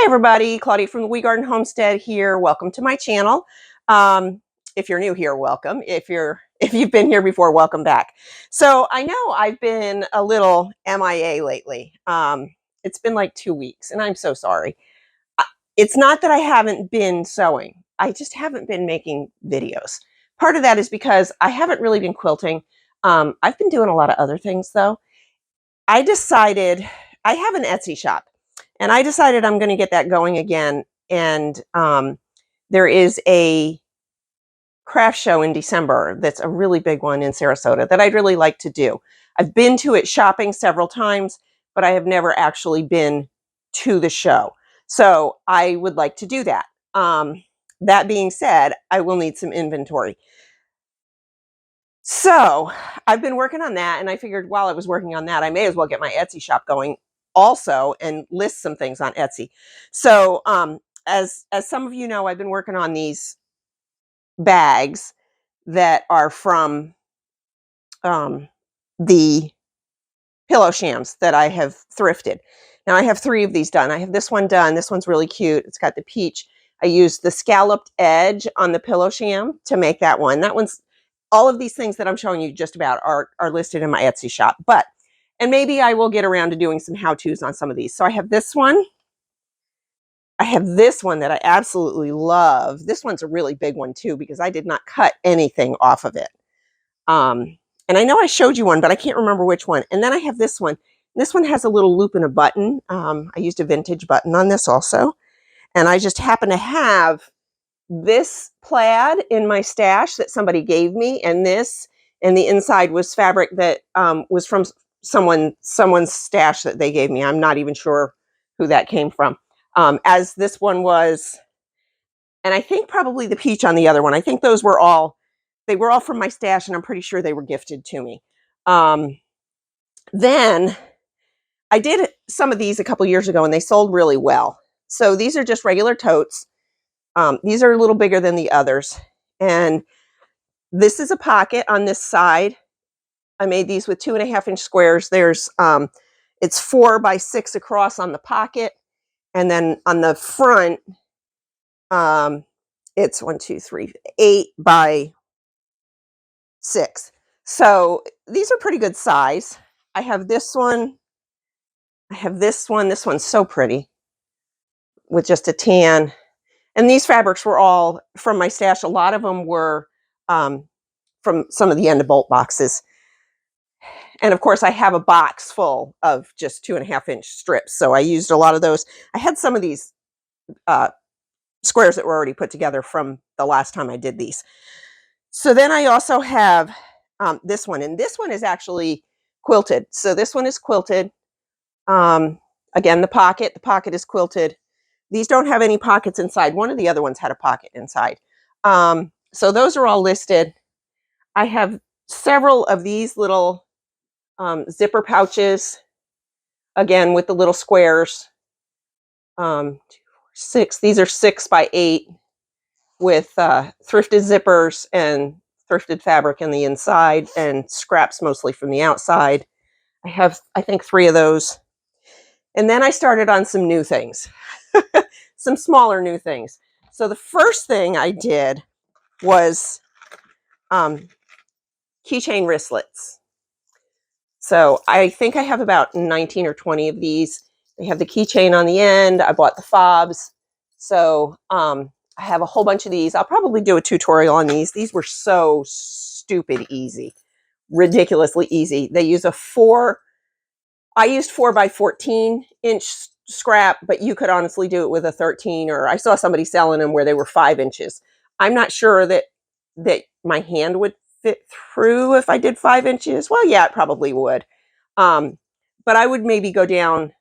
everybody, Claudia from the Wee Garden Homestead here. Welcome to my channel. If you're new here, welcome. If you've been here before, welcome back. So I know I've been a little MIA lately. It's been like 2 weeks, and I'm so sorry. It's not that I haven't been sewing. I just haven't been making videos. Part of that is because I haven't really been quilting. I've been doing a lot of other things though. I decided I have an Etsy shop. And I decided I'm going to get that going again. And there is a craft show in December that's a really big one in Sarasota that I'd really like to do. I've been to it shopping several times, but I have never actually been to the show. So I would like to do that. That being said, I will need some inventory. So I've been working on that, and I figured while I was working on that, I may as well get my Etsy shop going also and list some things on Etsy. So as some of you know, I've been working on these bags that are from the pillow shams that I have thrifted. Now I have 3 of these done. I have this one done. This one's really cute. It's got the peach. I used the scalloped edge on the pillow sham to make that one. That one's all of these things that I'm showing you just about are listed in my Etsy shop. And maybe I will get around to doing some how-tos on some of these. So I have this one. I have this one that I absolutely love. This one's a really big one too, because I did not cut anything off of it. And I know I showed you one, but I can't remember which one. And then I have this one. This one has a little loop and a button. I used a vintage button on this also. And I just happen to have this plaid in my stash that somebody gave me, and the inside was fabric that was from someone's stash that they gave me. I'm not even sure who that came from. As this one was, and I think probably the peach on the other one. I think those were all, they were all from my stash, and I'm pretty sure they were gifted to me. Then I did some of these a couple years ago, and they sold really well. So these are just regular totes. These are a little bigger than the others. And this is a pocket on this side. I made these with 2.5-inch squares. There's, it's 4 by 6 across on the pocket. And then on the front, it's 1, 2, 3, 8 by 6. So these are pretty good size. I have this one. I have this one. This one's so pretty with just a tan. And these fabrics were all from my stash. A lot of them were from some of the end of bolt boxes. And of course, I have a box full of just 2.5-inch strips. So I used a lot of those. I had some of these squares that were already put together from the last time I did these. So then I also have this one. And this one is actually quilted. So this one is quilted. Again, the pocket is quilted. These don't have any pockets inside. One of the other ones had a pocket inside. So those are all listed. I have several of these little zipper pouches, again, with the little squares. 6. These are 6 by 8 with thrifted zippers and thrifted fabric in the inside and scraps mostly from the outside. I have, I think, 3 of those. And then I started on some new things, some smaller new things. So the first thing I did was keychain wristlets. So I think I have about 19 or 20 of these. They have the keychain on the end. I bought the fobs. So I have a whole bunch of these. I'll probably do a tutorial on these. These were so stupid easy, ridiculously easy. They use I used 4 by 14-inch scrap, but you could honestly do it with a 13, or I saw somebody selling them where they were 5 inches. I'm not sure that my hand would fit through if I did 5 inches. Well, yeah, it probably would. But I would maybe go down.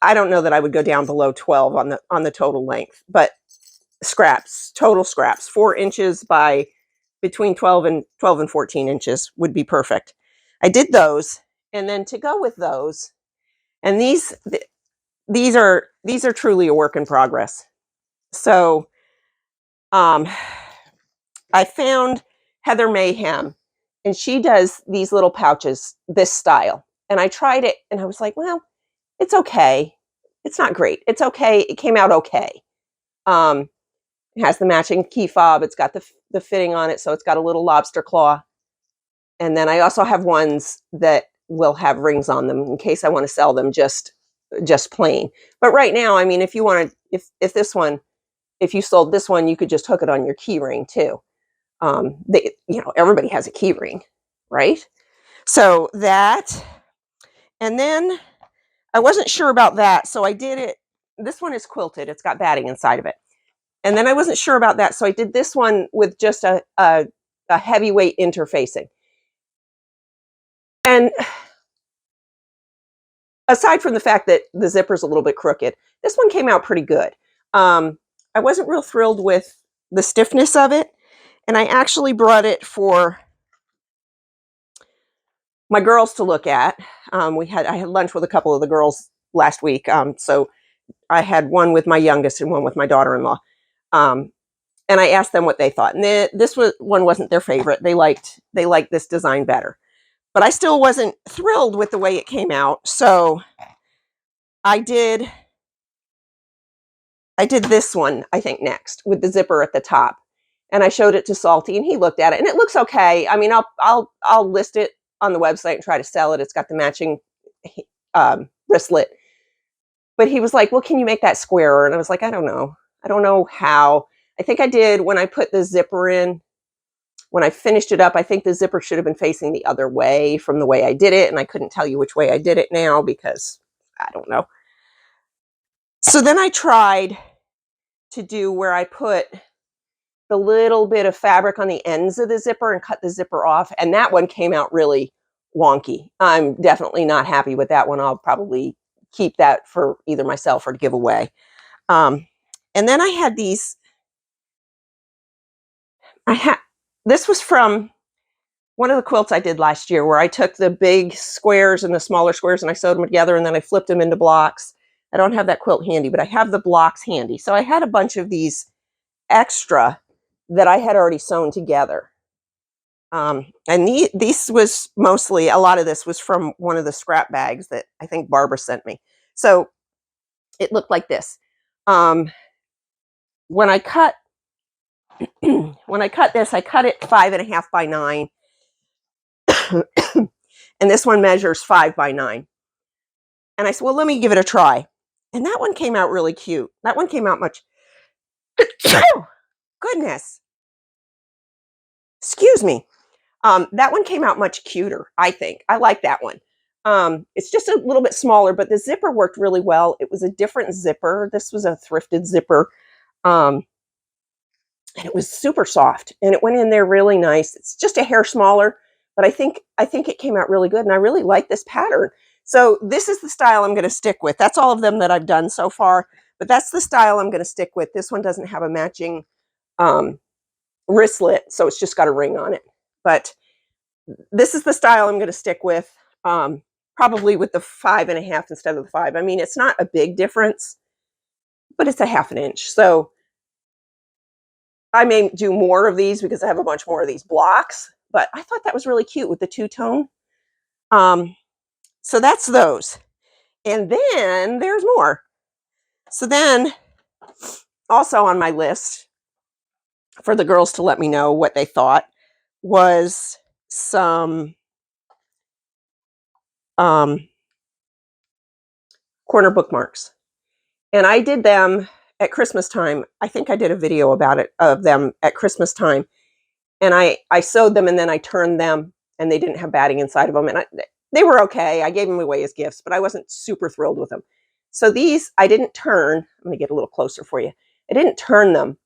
I don't know that I would go down below 12 on the total length, but total scraps, 4 inches by between 12 and 14 inches would be perfect. I did those. And then to go with those, and these are truly a work in progress. So I found Heather Mayhem, and she does these little pouches, this style. And I tried it, and I was like, well, it's okay. It's not great. It's okay. It came out okay. It has the matching key fob. It's got the fitting on it, so it's got a little lobster claw. And then I also have ones that will have rings on them in case I want to sell them just plain. But right now, I mean, if you want to, if you sold this one, you could just hook it on your key ring too. Everybody has a key ring, right? So that, and then I wasn't sure about that, so I did it. This one is quilted. It's got batting inside of it. And then I wasn't sure about that, so I did this one with just a heavyweight interfacing. And aside from the fact that the zipper's a little bit crooked, this one came out pretty good. I wasn't real thrilled with the stiffness of it, and I actually brought it for my girls to look at. I had lunch with a couple of the girls last week, so I had one with my youngest and one with my daughter-in-law, and I asked them what they thought. And this one wasn't their favorite. They liked this design better, but I still wasn't thrilled with the way it came out. So I did this one, I think, next with the zipper at the top, and I showed it to Salty, and he looked at it, and it looks okay. I mean, I'll list it on the website and try to sell it. It's got the matching wristlet, but he was like, "Well, can you make that squarer?" And I was like, "I don't know how." I think I did when I put the zipper in. When I finished it up, I think the zipper should have been facing the other way from the way I did it, and I couldn't tell you which way I did it now because I don't know. So then I tried to do where I put the little bit of fabric on the ends of the zipper and cut the zipper off, and that one came out really wonky. I'm definitely not happy with that one. I'll probably keep that for either myself or to give away. And then I had these. This was from one of the quilts I did last year, where I took the big squares and the smaller squares and I sewed them together, and then I flipped them into blocks. I don't have that quilt handy, but I have the blocks handy. So I had a bunch of these extra that I had already sewn together. And these was mostly, a lot of this was from one of the scrap bags that I think Barbara sent me. So it looked like this. When I cut this, I cut it 5.5 by 9. And this one measures 5 by 9. And I said, well, let me give it a try. And that one came out really cute. That one came out much, goodness, excuse me. That one came out much cuter, I think. I like that one. It's just a little bit smaller, but the zipper worked really well. It was a different zipper. This was a thrifted zipper. And it was super soft, and it went in there really nice. It's just a hair smaller, but I think it came out really good, and I really like this pattern. So this is the style I'm going to stick with. That's all of them that I've done so far, but that's the style I'm going to stick with. This one doesn't have a matching wristlet, so it's just got a ring on it. But this is the style I'm going to stick with, probably with the 5.5 instead of the 5. I mean, it's not a big difference, but it's a 1/2 inch. So I may do more of these because I have a bunch more of these blocks, but I thought that was really cute with the two-tone. So that's those. And then there's more. So then also on my list for the girls to let me know what they thought was some corner bookmarks. And I did them at Christmas time. I think I did a video about it, of them at Christmas time. And I sewed them, and then I turned them, and they didn't have batting inside of them. And they were okay. I gave them away as gifts, but I wasn't super thrilled with them. So these, I didn't turn. I'm going to get a little closer for you. I didn't turn them.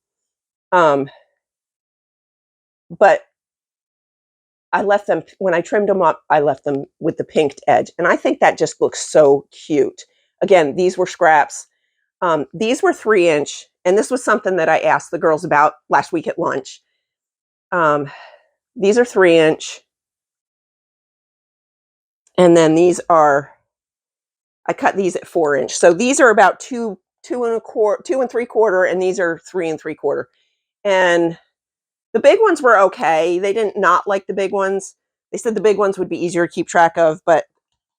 But I left them, when I trimmed them up, I left them with the pinked edge. And I think that just looks so cute. Again, these were scraps. These were 3-inch. And this was something that I asked the girls about last week at lunch. These are 3-inch. And then these are, I cut these at 4-inch. So these are about 2 2.75, and these are 3 3/4. And the big ones were okay. They didn't not like the big ones. They said the big ones would be easier to keep track of, but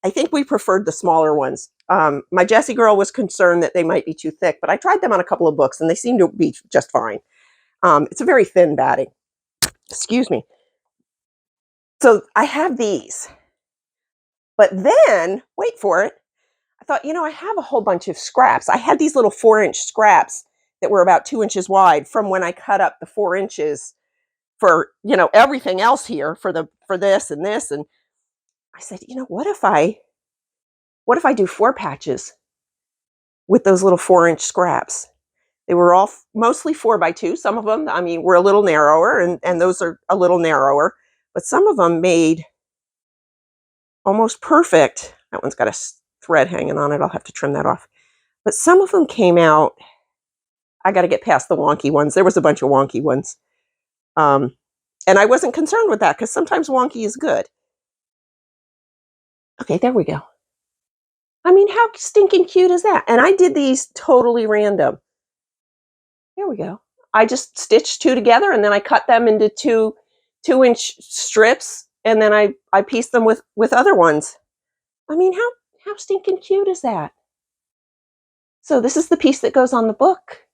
I think we preferred the smaller ones. My Jessie girl was concerned that they might be too thick, but I tried them on a couple of books and they seem to be just fine. It's a very thin batting. Excuse me. So I have these. But then, wait for it, I thought, I have a whole bunch of scraps. I had these little 4-inch scraps that were about 2 inches wide from when I cut up the 4 inches for, everything else here for this and this. And I said, what if I do 4 patches with those little 4-inch scraps? They were all mostly 4x2. Some of them, were a little narrower, and those are a little narrower. But some of them made almost perfect. That one's got a thread hanging on it. I'll have to trim that off. But some of them came out. I got to get past the wonky ones. There was a bunch of wonky ones. And I wasn't concerned with that because sometimes wonky is good. Okay, there we go. How stinking cute is that? And I did these totally random. There we go. I just stitched 2 together and then I cut them into 2-inch strips, and then I pieced them with other ones. How stinking cute is that? So this is the piece that goes on the book.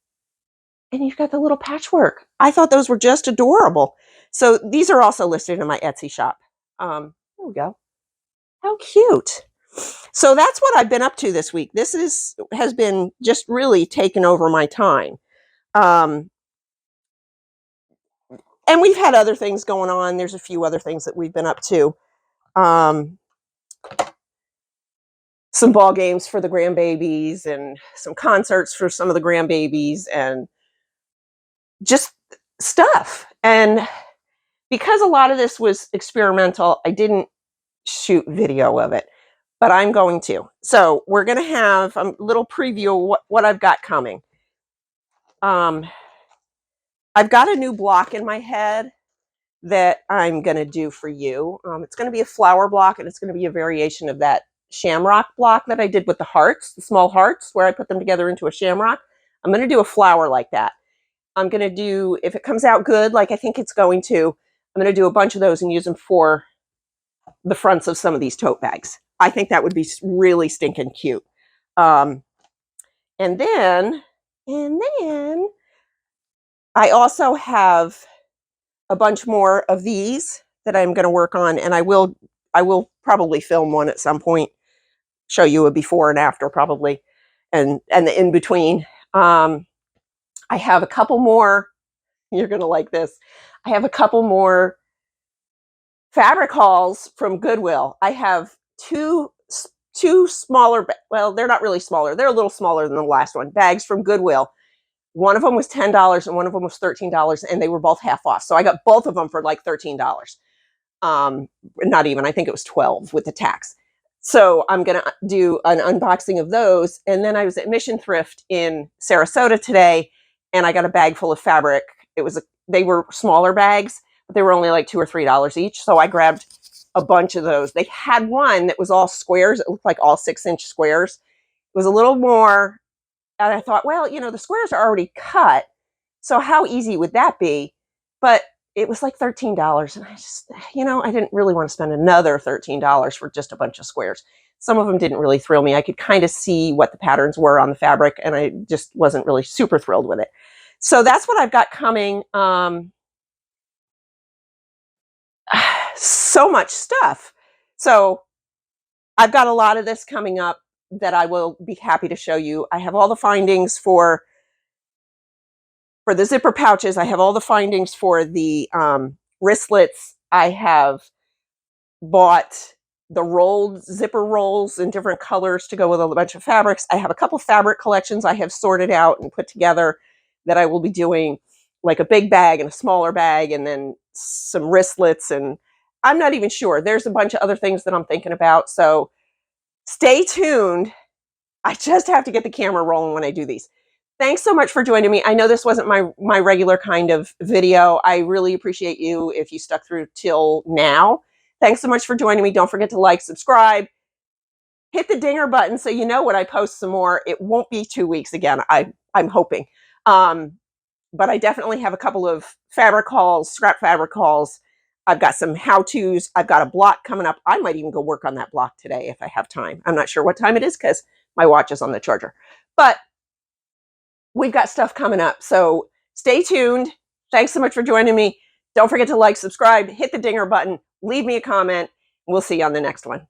And you've got the little patchwork. I thought those were just adorable. So these are also listed in my Etsy shop. There we go. How cute. So that's what I've been up to this week. This has been just really taken over my time. And we've had other things going on. There's a few other things that we've been up to. Some ball games for the grandbabies and some concerts for some of the grandbabies and just stuff. And because a lot of this was experimental, I didn't shoot video of it, but I'm going to. So we're going to have a little preview of what I've got coming. I've got a new block in my head that I'm going to do for you. It's going to be a flower block, and it's going to be a variation of that shamrock block that I did with the hearts, the small hearts, where I put them together into a shamrock. I'm going to do a flower like that. I'm going to do, if it comes out good, like I think it's going to, I'm going to do a bunch of those and use them for the fronts of some of these tote bags. I think that would be really stinking cute. And then I also have a bunch more of these that I'm going to work on, and I will probably film one at some point, show you a before and after probably, and the in between. I have a couple more. You're going to like this. I have a couple more fabric hauls from Goodwill. I have two smaller, well, they're not really smaller. They're a little smaller than the last one, bags from Goodwill. One of them was $10 and one of them was $13, and they were both half off. So I got both of them for like $13. Not even, I think it was 12 with the tax. So I'm going to do an unboxing of those. And then I was at Mission Thrift in Sarasota today, and I got a bag full of fabric. They were smaller bags, but they were only like $2 or $3 each. So I grabbed a bunch of those. They had one that was all squares. It looked like all 6-inch squares. It was a little more, and I thought, well, the squares are already cut, so how easy would that be? But it was like $13, and I just, I didn't really want to spend another $13 for just a bunch of squares. Some of them didn't really thrill me. I could kind of see what the patterns were on the fabric, and I just wasn't really super thrilled with it. So that's what I've got coming. So much stuff. So I've got a lot of this coming up that I will be happy to show you. I have all the findings for the zipper pouches. I have all the findings for the wristlets. I have bought the rolled zipper rolls in different colors to go with a bunch of fabrics. I have a couple fabric collections I have sorted out and put together that I will be doing, like a big bag and a smaller bag, and then some wristlets, and I'm not even sure. There's a bunch of other things that I'm thinking about. So stay tuned. I just have to get the camera rolling when I do these. Thanks so much for joining me. I know this wasn't my regular kind of video. I really appreciate you if you stuck through till now. Thanks so much for joining me. Don't forget to like, subscribe, hit the dinger button so you know when I post some more. It won't be 2 weeks again, I'm hoping. But I definitely have a couple of fabric hauls, scrap fabric hauls. I've got some how-tos. I've got a block coming up. I might even go work on that block today if I have time. I'm not sure what time it is because my watch is on the charger. But we've got stuff coming up. So stay tuned. Thanks so much for joining me. Don't forget to like, subscribe, hit the dinger button, leave me a comment. We'll see you on the next one.